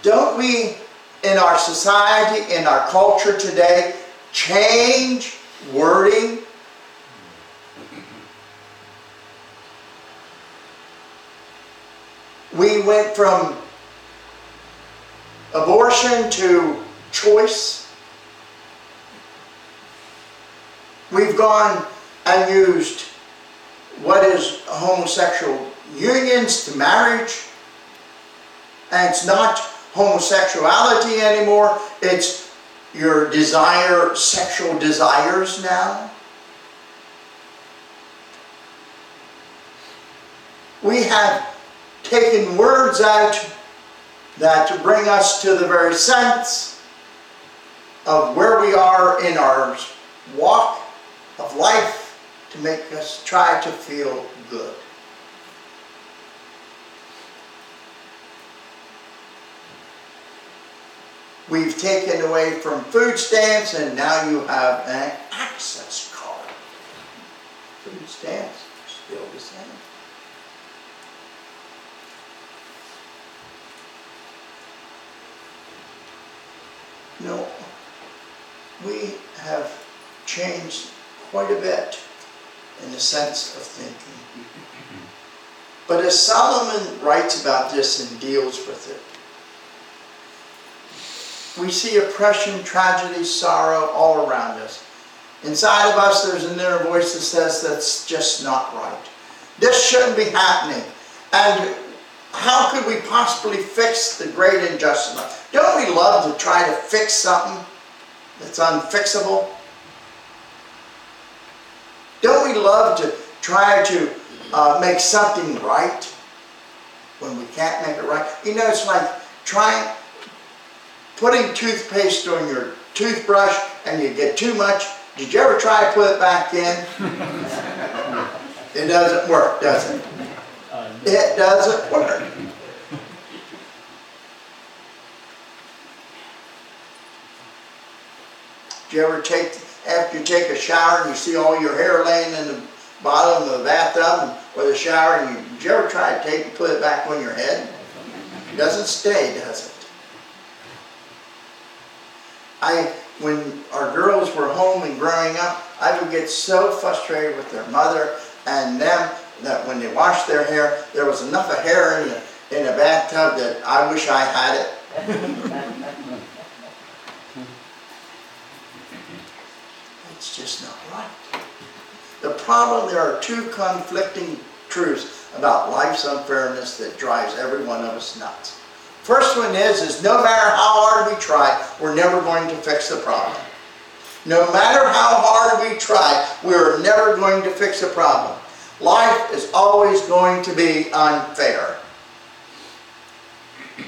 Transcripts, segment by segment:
Don't we, in our society, in our culture today, change wording? We went from abortion to choice. We've gone and used what is homosexual unions to marriage. And it's not homosexuality anymore. It's your sexual desires now. We have taken words out that bring us to the very sense of where we are in our walk of life to make us try to feel good. We've taken away from food stamps, and now you have an access card. Food stamps are still the same. No, we have changed quite a bit in the sense of thinking. But as Solomon writes about this and deals with it, we see oppression, tragedy, sorrow all around us. Inside of us there's an inner voice that says that's just not right. This shouldn't be happening. And how could we possibly fix the great injustice? Don't we love to try to fix something that's unfixable? Don't we love to try to make something right when we can't make it right? You know, it's like putting toothpaste on your toothbrush and you get too much. Did you ever try to put it back in? It doesn't work, does it? It doesn't work. Do you ever after you take a shower and you see all your hair laying in the bottom of the bathtub or the shower, and did you ever try to take and put it back on your head? It doesn't stay, does it? When our girls were home and growing up, I would get so frustrated with their mother and them that when they washed their hair, there was enough of hair in a bathtub that I wish I had it. It's just not right. The problem, there are two conflicting truths about life's unfairness that drives every one of us nuts. First one is no matter how hard we try, we're never going to fix the problem. No matter how hard we try, we're never going to fix the problem. Life is always going to be unfair.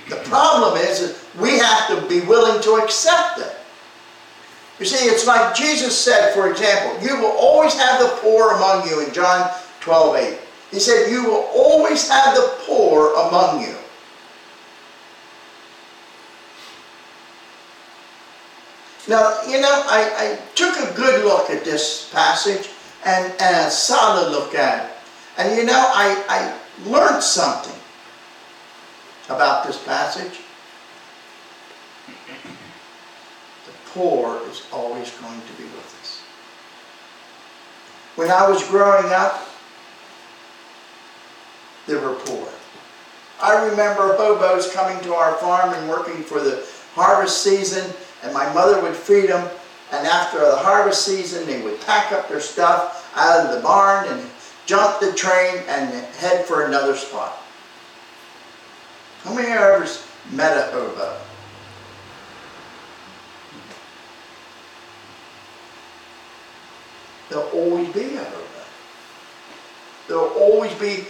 The problem is we have to be willing to accept it. You see, it's like Jesus said, for example, you will always have the poor among you in John 12:8. He said, you will always have the poor among you. Now, you know, I took a good look at this passage and a solid look at it. And you know, I learned something about this passage. The poor is always going to be with us. When I was growing up, there were poor. I remember hobos coming to our farm and working for the harvest season, and my mother would feed them, and after the harvest season they would pack up their stuff out of the barn and jump the train and head for another spot. How many of you ever met a hobo? There'll always be a hobo. There'll always be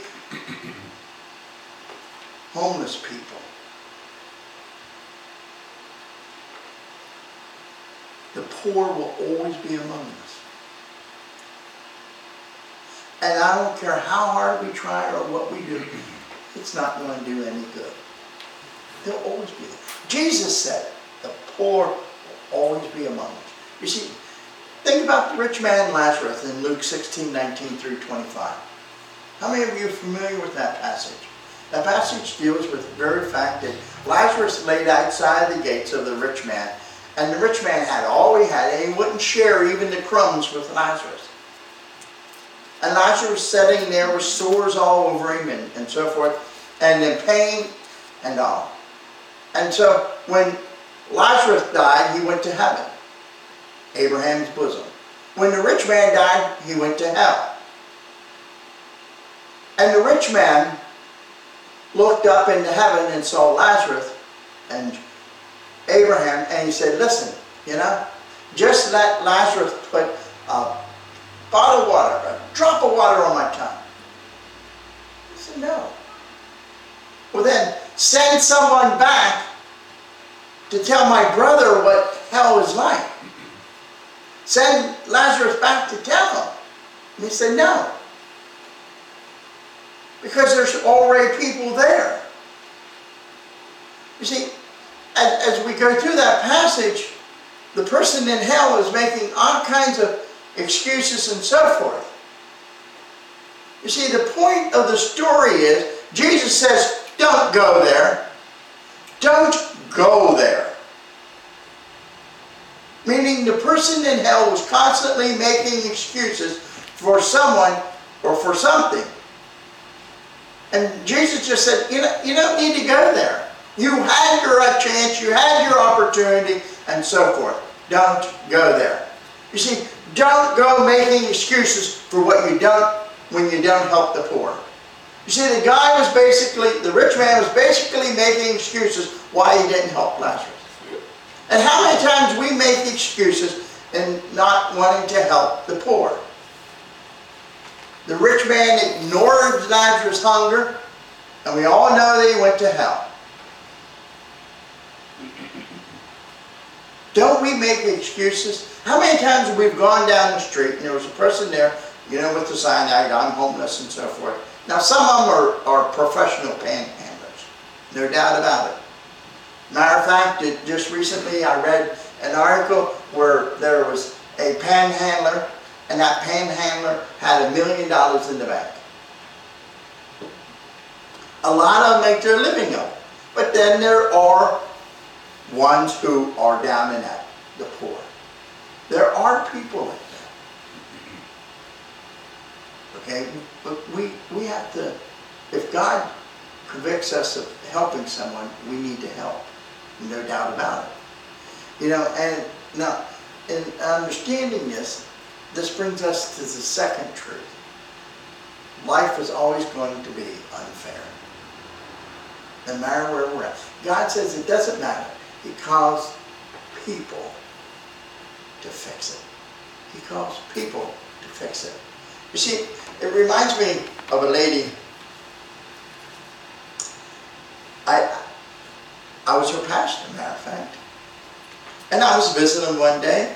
homeless people. The poor will always be among us. And I don't care how hard we try or what we do, it's not going to do any good. They'll always be there. Jesus said, the poor will always be among us. You see, think about the rich man Lazarus in Luke 16:19 through 25. How many of you are familiar with that passage? That passage deals with the very fact that Lazarus laid outside the gates of the rich man, and the rich man had all he had, and he wouldn't share even the crumbs with Lazarus. And Lazarus sitting there with sores all over him and so forth, and in pain and all. And so when Lazarus died, he went to heaven, Abraham's bosom. When the rich man died, he went to hell. And the rich man looked up into heaven and saw Lazarus and Abraham, and he said, listen, just let Lazarus put a bottle of water, a drop of water on my tongue. He said, no. Well then, send someone back to tell my brother what hell is like. Send Lazarus back to tell him. And he said, no. Because there's already people there. You see, as we go through that passage, the person in hell is making all kinds of excuses and so forth. You see, the point of the story is, Jesus says, don't go there. Don't go there. Meaning the person in hell was constantly making excuses for someone or for something. And Jesus just said, you don't need to go there. You had your chance, you had your opportunity, and so forth. Don't go there. You see, don't go making excuses for what you don't, when you don't help the poor. You see, the rich man was basically making excuses why he didn't help Lazarus. And how many times we make excuses in not wanting to help the poor? The rich man ignored Lazarus' hunger, and we all know that he went to hell. Don't we make excuses? How many times have we gone down the street and there was a person there, with the sign, I'm homeless and so forth. Now some of them are professional panhandlers, no doubt about it. Matter of fact, just recently I read an article where there was a panhandler, and that panhandler had $1 million in the bank. A lot of them make their living of it. But then there are ones who are down and out, the poor. There are people like that. Okay? But we have to, if God convicts us of helping someone, we need to help. No doubt about it. And now, in understanding this brings us to the second truth. Life is always going to be unfair. No matter where we're at. God says it doesn't matter. He calls people to fix it. He calls people to fix it. You see, it reminds me of a lady. I was her pastor, matter of fact. And I was visiting one day,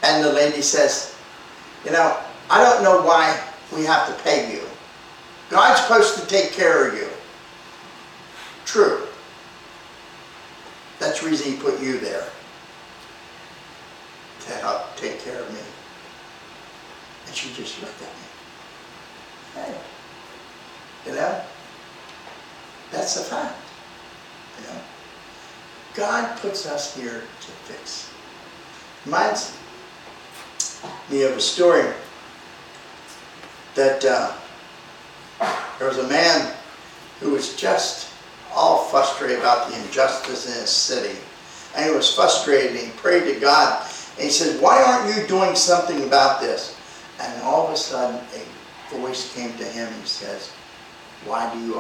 and the lady says, I don't know why we have to pay you. God's supposed to take care of you. True. That's the reason He put you there, to help take care of me. And she just looked at me. Hey, that's a fact. God puts us here to fix. Reminds me of a story that there was a man who was just all frustrated about the injustice in his city. And he was frustrated, and he prayed to God. And he said, why aren't you doing something about this? And all of a sudden, a voice came to him and says, why do you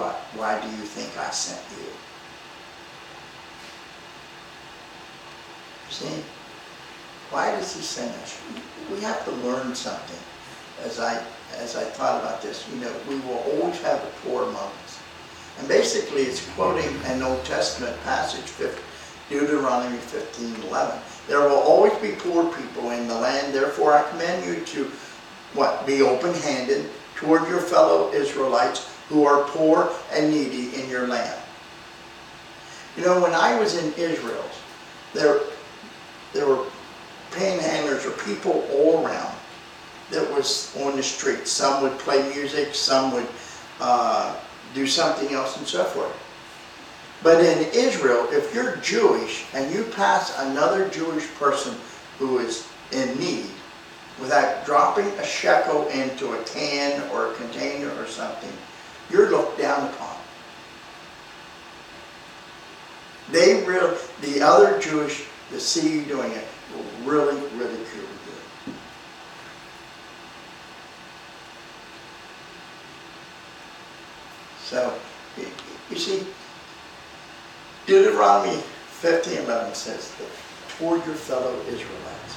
think I sent you? See, why does He send us? We have to learn something. As I thought about this, we will always have the poor among us. And basically, it's quoting an Old Testament passage, Deuteronomy 15:11. There will always be poor people in the land. Therefore, I command you to be open-handed toward your fellow Israelites who are poor and needy in your land. When I was in Israel, there were panhandlers or people all around that was on the street. Some would play music, some would do something else and so forth. But in Israel, if you're Jewish and you pass another Jewish person who is in need without dropping a shekel into a can or a container or something, you're looked down upon. The other Jewish that see you doing it will really ridicule you. So, you see, Deuteronomy 15:11 says that toward your fellow Israelites,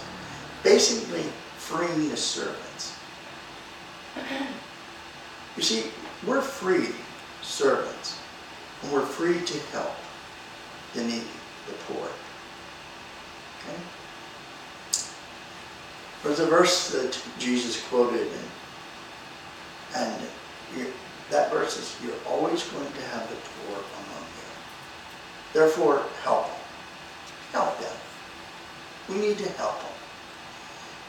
basically freeing the servants. You see, we're free servants, and we're free to help the needy, the poor. Okay? There's a verse that Jesus quoted, and that verse is, you're always going to have the poor among you. Therefore, help them. Help them. We need to help them.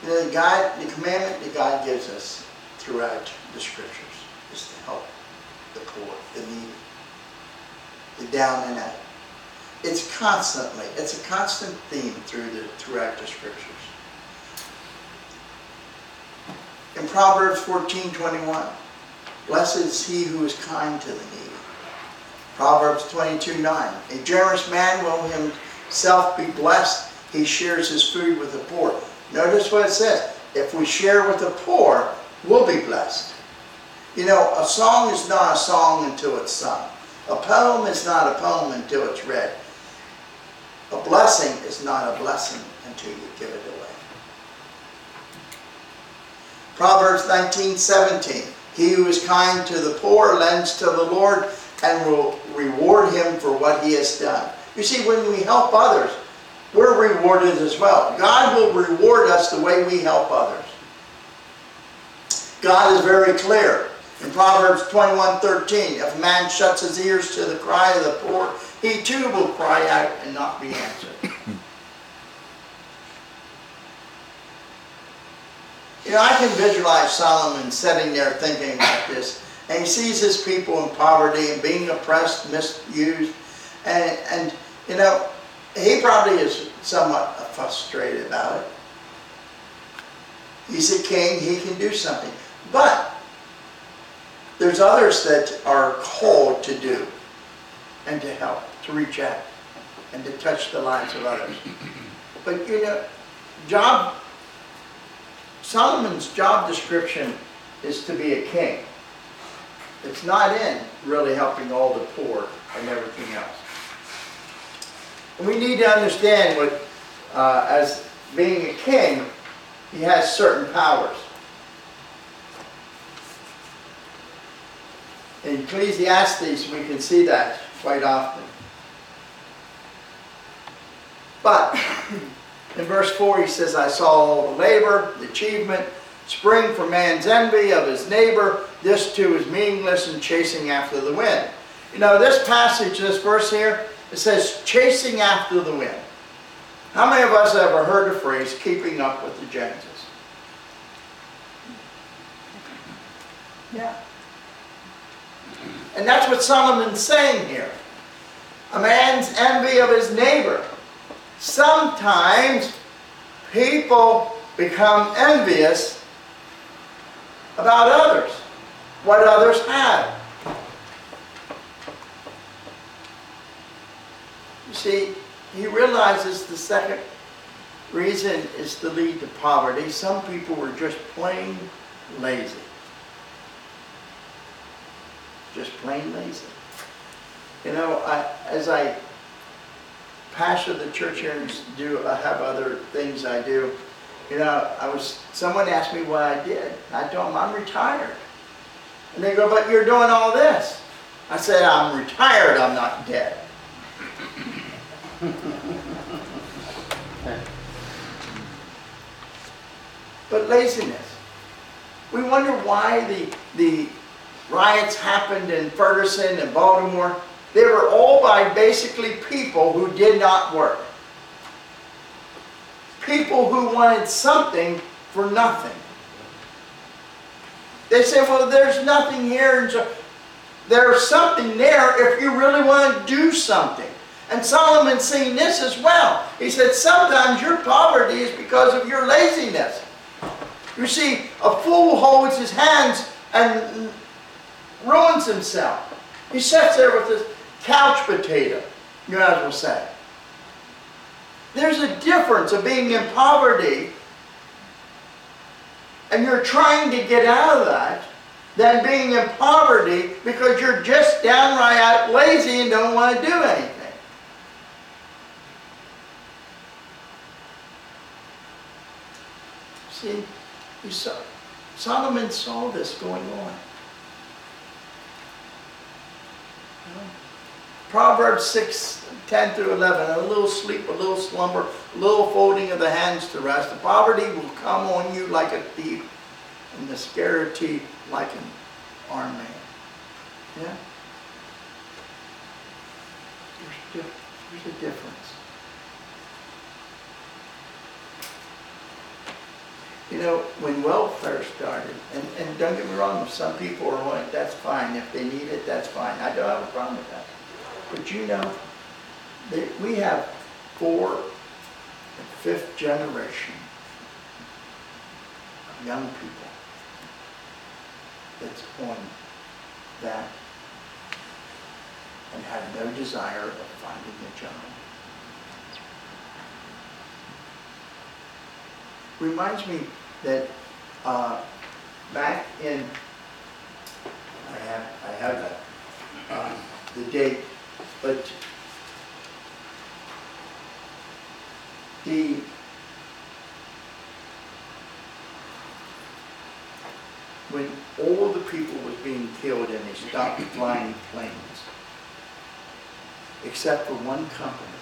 You know, the commandment that God gives us throughout the scriptures is to help the poor, the needy, the down and out. It's a constant theme throughout the scriptures. In Proverbs 14:21, blessed is he who is kind to the needy. Proverbs 22:9, a generous man will himself be blessed. He shares his food with the poor. Notice what it says. If we share with the poor, we'll be blessed. You know, a song is not a song until it's sung. A poem is not a poem until it's read. A blessing is not a blessing until you give it away. Proverbs 19:17, he who is kind to the poor lends to the Lord and will reward him for what he has done. You see, when we help others, we're rewarded as well. God will reward us the way we help others. God is very clear. In Proverbs 21:13, if a man shuts his ears to the cry of the poor, he too will cry out and not be answered. You know, I can visualize Solomon sitting there thinking like this, and he sees his people in poverty and being oppressed, misused, and you know, he probably is somewhat frustrated about it. He's a king, he can do something. But there's others that are called to do and to help, to reach out and to touch the lives of others. But you know, Solomon's job description is to be a king. It's not in really helping all the poor and everything else. And we need to understand what, as being a king, he has certain powers. In Ecclesiastes, we can see that quite often. But in verse 4, he says, I saw all the labor, the achievement, spring from man's envy of his neighbor. This too is meaningless and chasing after the wind. You know, this passage, this verse here, it says chasing after the wind. How many of us have ever heard the phrase keeping up with the Joneses? Yeah. And that's what Solomon's saying here. A man's envy of his neighbor. Sometimes people become envious about others, what others have. You see, he realizes the second reason is to lead to poverty. Some people were just plain lazy. Just plain lazy. You know, as I pastor the church here and I have other things I do. You know, someone asked me what I did. I told them I'm retired. And they go, but you're doing all this. I said, I'm retired, I'm not dead. But laziness. We wonder why the riots happened in Ferguson and Baltimore. They were all by basically people who did not work. People who wanted something for nothing. They said, well, there's nothing here. And so there's something there if you really want to do something. And Solomon's seen this as well. He said, sometimes your poverty is because of your laziness. You see, a fool holds his hands and ruins himself. He sits there with his couch potato, you guys will say. There's a difference of being in poverty and you're trying to get out of that than being in poverty because you're just downright lazy and don't want to do anything. See, Solomon saw this going on. Proverbs 6:10 through 11, a little sleep, a little slumber, a little folding of the hands to rest. The poverty will come on you like a thief, and the scarcity like an armed man. Yeah? There's a difference. You know, when welfare started, and don't get me wrong, if some people are on it, that's fine. If they need it, that's fine. I don't have a problem with that. But you know, we have 4th and 5th generation of young people that's on that and have no desire of finding a job. Reminds me that back in, I have the date, but when all the people was being killed and they stopped flying planes, except for one company.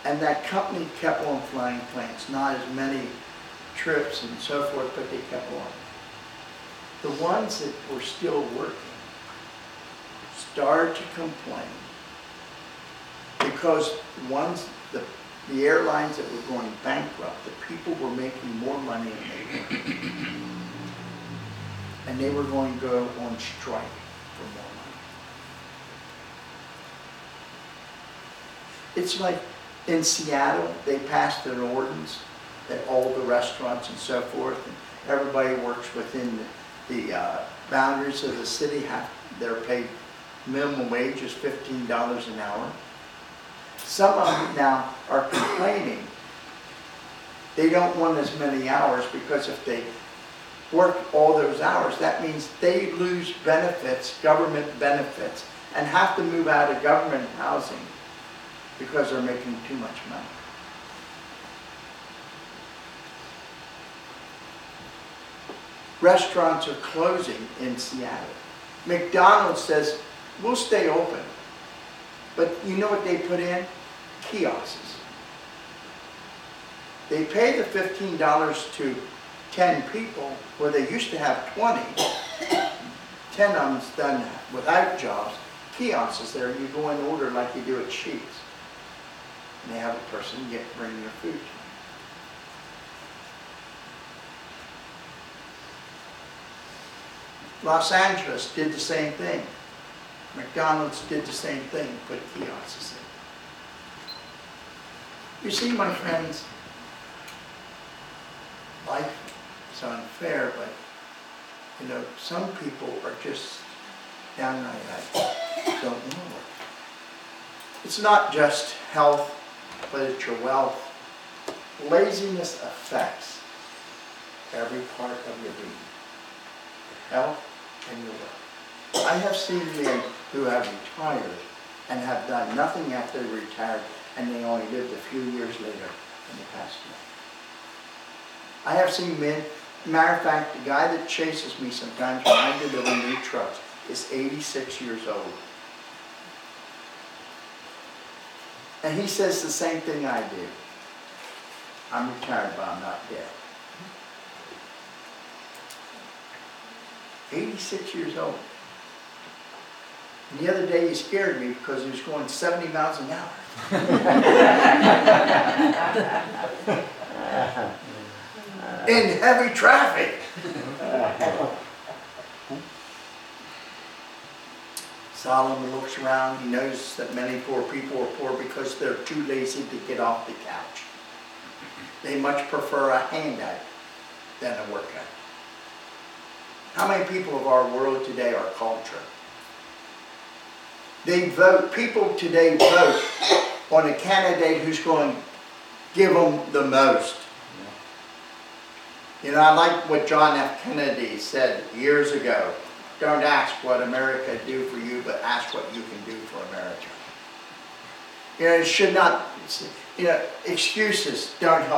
And that company kept on flying planes, not as many trips and so forth, but they kept on. The ones that were still working started to complain because the airlines that were going bankrupt, the people were making more money than they were. And they were going to go on strike for more money. It's like in Seattle, they passed an ordinance that all the restaurants and so forth, and everybody works within the boundaries of the city, they're paid minimum wage is $15 an hour. Some of them now are complaining they don't want as many hours because if they work all those hours, that means they lose benefits, government benefits, and have to move out of government housing because they're making too much money. Restaurants are closing in Seattle. McDonald's says, we'll stay open. But you know what they put in? Kiosks. They pay the $15 to 10 people where they used to have 20. 10 of them's done without jobs. Kiosks there, you go and order like you do at Sheetz. And they have a person bring your food to you. Los Angeles did the same thing. McDonald's did the same thing, put kiosks in. You see, my friends, life is unfair, but you know, some people are just downright don't know it. It's not just health, but it's your wealth. Laziness affects every part of your being. Health and your wealth. I have seen men who have retired and have done nothing after they retired, and they only lived a few years later and they passed away. I have seen men, matter of fact, the guy that chases me sometimes when I deliver new trucks is 86 years old. And he says the same thing I do. I'm retired, but I'm not dead. 86 years old. And the other day he scared me because he was going 70 miles an hour. In heavy traffic. Solomon looks around, he knows that many poor people are poor because they're too lazy to get off the couch. They much prefer a handout than a workout. How many people of our world today are culture? They vote, people today vote on a candidate who's going to give them the most. You know, I like what John F. Kennedy said years ago. Don't ask what America do for you, but ask what you can do for America. You know, it should not, you know, excuses don't help.